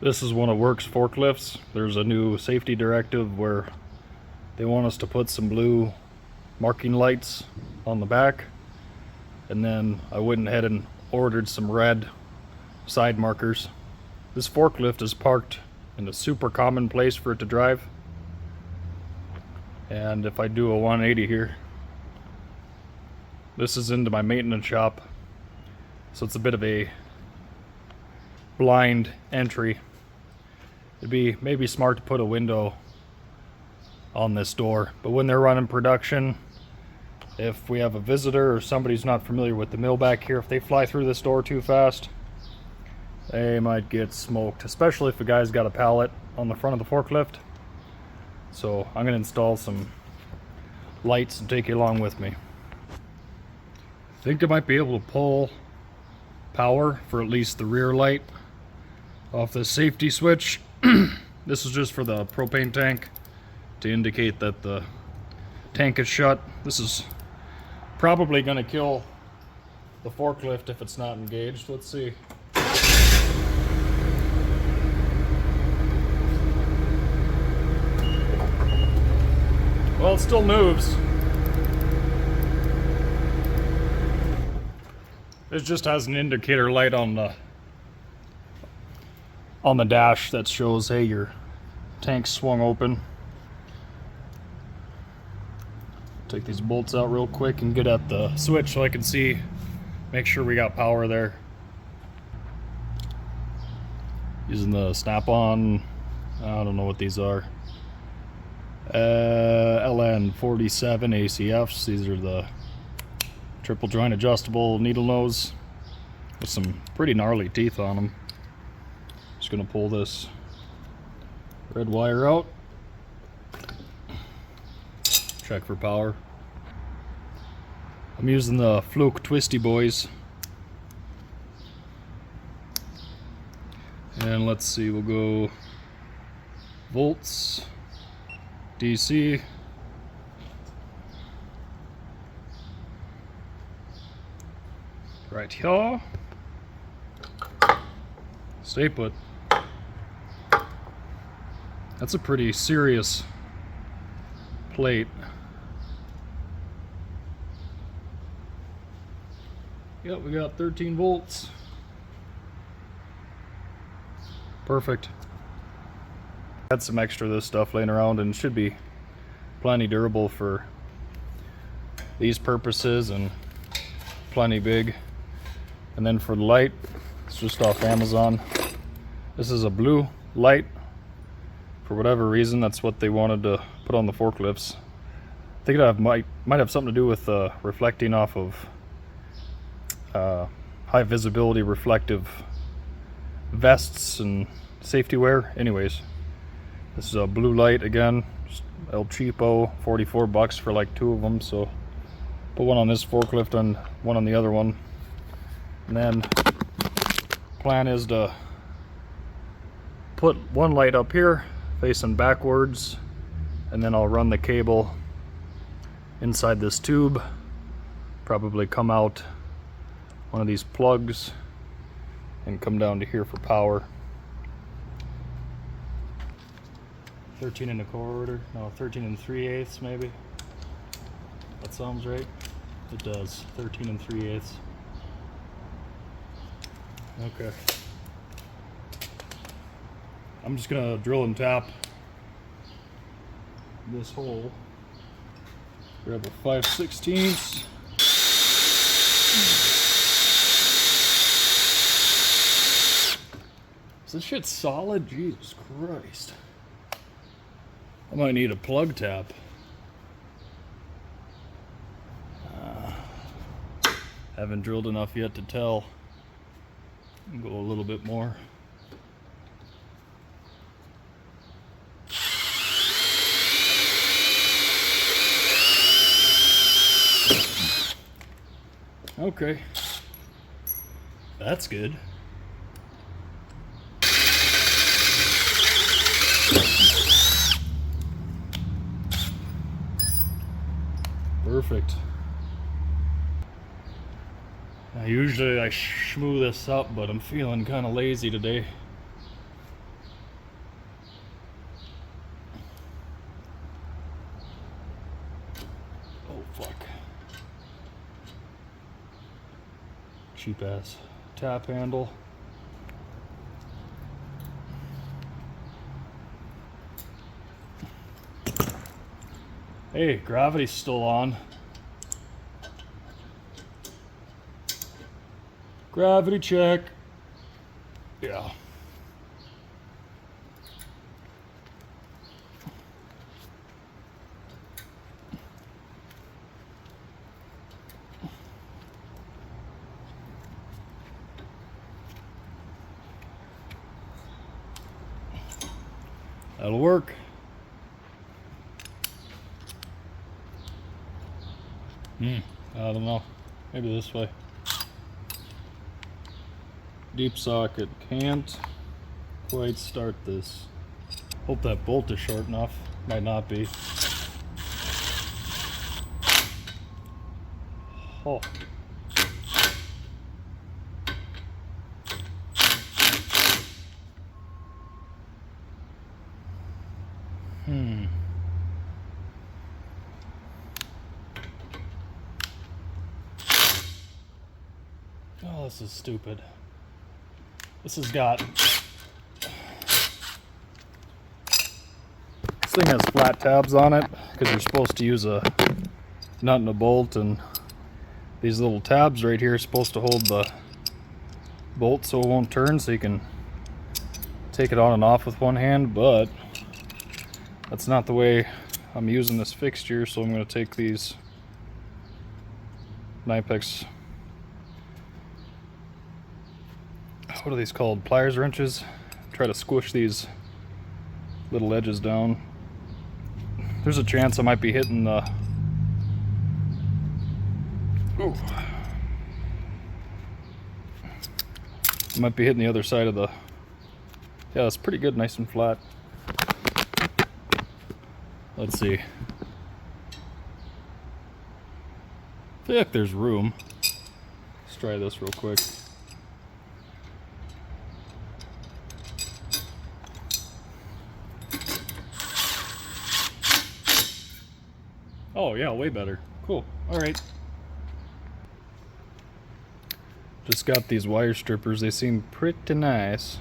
This is one of Works forklifts. There's a new safety directive where they want us to put some blue marking lights on the back, and then I went ahead and ordered some red side markers. This forklift is parked in a super common place for it to drive, and if I do a 180 here, this is into my maintenance shop, so it's a bit of a blind entry. It'd be maybe smart to put a window on this door, but when they're running production, if we have a visitor or somebody's not familiar with the mill back here, if they fly through this door too fast, they might get smoked, especially if a guy's got a pallet on the front of the forklift. So I'm going to install some lights and take you along with me. I think I might be able to pull power for at least the rear light off the safety switch. This is just for the propane tank to indicate that the tank is shut. This is probably going to kill the forklift if it's not engaged. Let's see. Well, it still moves. It just has an indicator light on the dash that shows, hey, your tank's swung open. Take these bolts out real quick and get at the switch so I can see, make sure we got power there. Using the snap-on, I don't know what these are. LN47 ACFs. These are the triple joint adjustable needle nose with some pretty gnarly teeth on them. Just gonna pull this red wire out, check for power. I'm using the Fluke Twisty Boys, and let's see, we'll go volts, DC, right here, stay put. That's a pretty serious plate. Yep, we got 13 volts. Perfect. Had some extra of this stuff laying around and should be plenty durable for these purposes and plenty big. And then for the light, it's just off Amazon. This is a blue light. For whatever reason, that's what they wanted to put on the forklifts. I think it might have something to do with reflecting off of high visibility reflective vests and safety wear. Anyways, this is a blue light again, just El Cheapo, 44 bucks for like 2 of them. So put one on this forklift and one on the other one. And then plan is to put one light up here facing backwards, and then I'll run the cable inside this tube, probably come out one of these plugs and come down to here for power. 13 1/4, no, 13 3/8 maybe. That sounds right. It does. 13 3/8. Okay. I'm just gonna drill and tap this hole. Grab a 5/16. Is this shit solid? Jesus Christ. I might need a plug tap. Haven't drilled enough yet to tell. Go a little bit more. Okay, that's good. Perfect. Now, usually I schmoo this up, but I'm feeling kind of lazy today. cheap ass tap handle. Hey, gravity's still on. Gravity check. Yeah. That'll work. I don't know. Maybe this way. Deep socket. Can't quite start this. Hope that bolt is short enough. Might not be. Oh. Oh, this is stupid. This has got... This thing has flat tabs on it because you're supposed to use a nut and a bolt, and these little tabs right here are supposed to hold the bolt so it won't turn, so you can take it on and off with one hand, but that's not the way I'm using this fixture, so I'm going to take these Knipex, what are these called, pliers wrenches, try to squish these little edges down. There's a chance I might be hitting the other side of the... Yeah, it's pretty good, nice and flat. Let's see. I feel like there's room. Let's try this real quick. Oh yeah, way better. Cool. Alright. Just got these wire strippers. They seem pretty nice.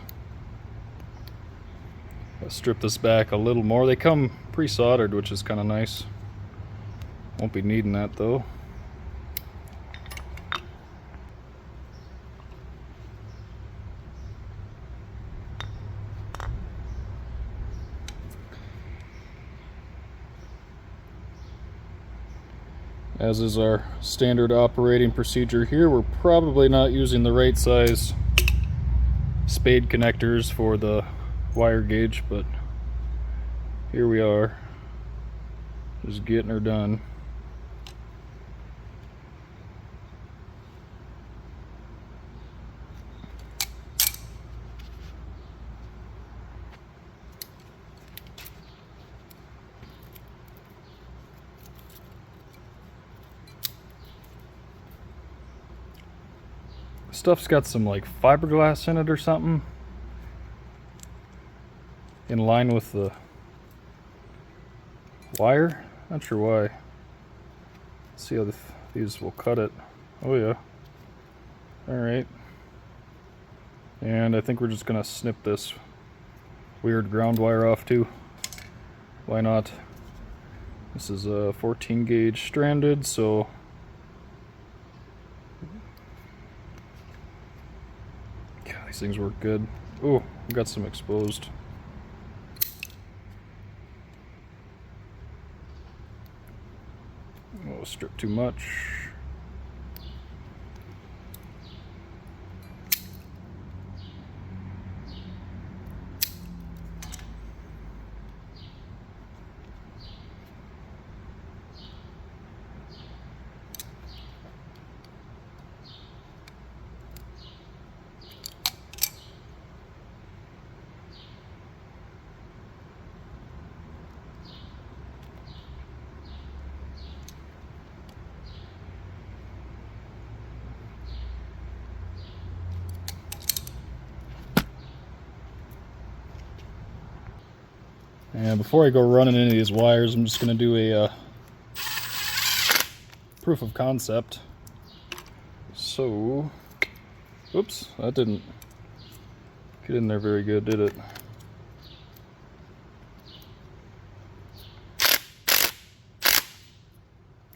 I'll strip this back a little more. They come pre-soldered, which is kind of nice. Won't be needing that though. As is our standard operating procedure here, we're probably not using the right size spade connectors for the wire gauge, but here we are, just getting her done. Stuff's got some like fiberglass in it or something, in line with the wire. Not sure why. Let's see how these will cut it. Oh yeah. Alright. And I think we're just gonna snip this weird ground wire off too. Why not? This is a 14 gauge stranded, so God, these things work good. Oh, we got some exposed. Oh, strip too much. And before I go running into these wires, I'm just going to do a proof of concept. So, Oops, that didn't get in there very good, did it?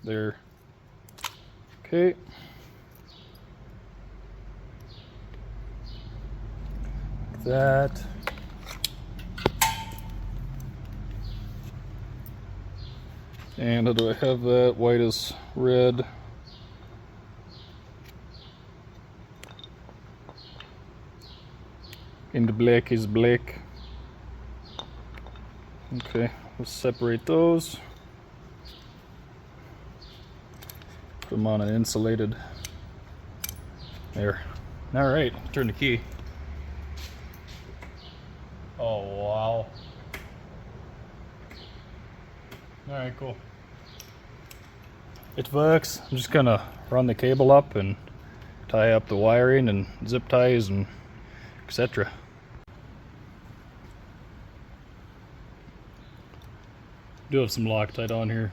There. Okay. Like that. And how do I have that? White is red. And the black is black. Okay, let's separate those. Put them on an insulated. There. All right, turn the key. Oh, wow. All right, cool. It works. I'm just gonna run the cable up and tie up the wiring and zip ties and etc. Do have some Loctite on here.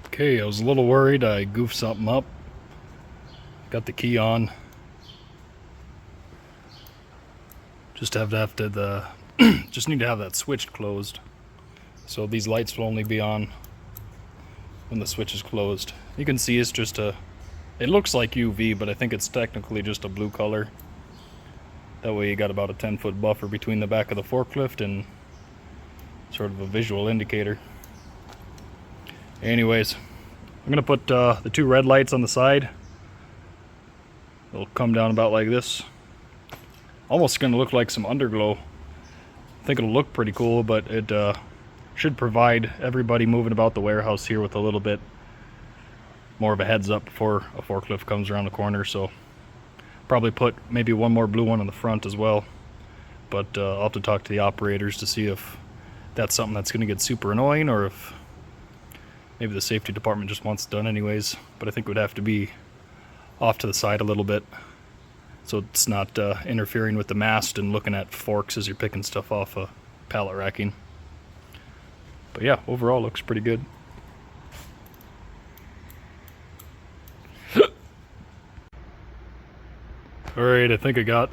Okay, I was a little worried I goofed something up. Got the key on. Just need to have that switch closed. So these lights will only be on when the switch is closed. You can see it's just it looks like UV, but I think it's technically just a blue color. That way you got about a 10-foot buffer between the back of the forklift and sort of a visual indicator. Anyways, I'm gonna put the two red lights on the side. They'll come down about like this. Almost gonna look like some underglow. I think it'll look pretty cool, but it should provide everybody moving about the warehouse here with a little bit more of a heads up before a forklift comes around the corner. So probably put maybe one more blue one on the front as well. But I'll have to talk to the operators to see if that's something that's gonna get super annoying, or if maybe the safety department just wants it done anyways. But I think it would have to be off to the side a little bit, so it's not interfering with the mast and looking at forks as you're picking stuff off a pallet racking. But yeah, overall looks pretty good. Alright, I think I got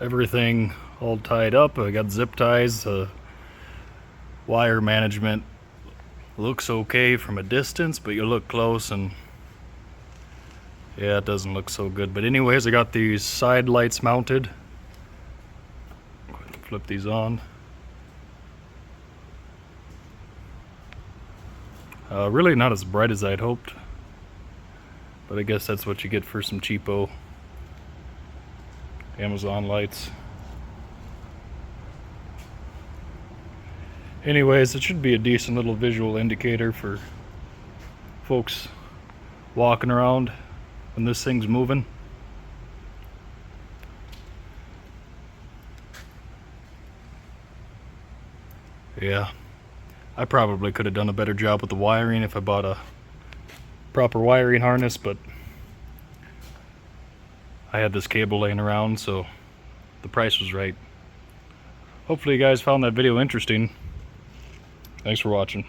everything all tied up. I got zip ties. Wire management looks okay from a distance, but you look close and yeah, it doesn't look so good. But anyways, I got these side lights mounted. Go ahead and flip these on. Really not as bright as I'd hoped, but I guess that's what you get for some cheapo Amazon lights. Anyways, it should be a decent little visual indicator for folks walking around when this thing's moving. Yeah, I probably could have done a better job with the wiring if I bought a proper wiring harness, but I had this cable laying around, so the price was right. Hopefully you guys found that video interesting. Thanks for watching.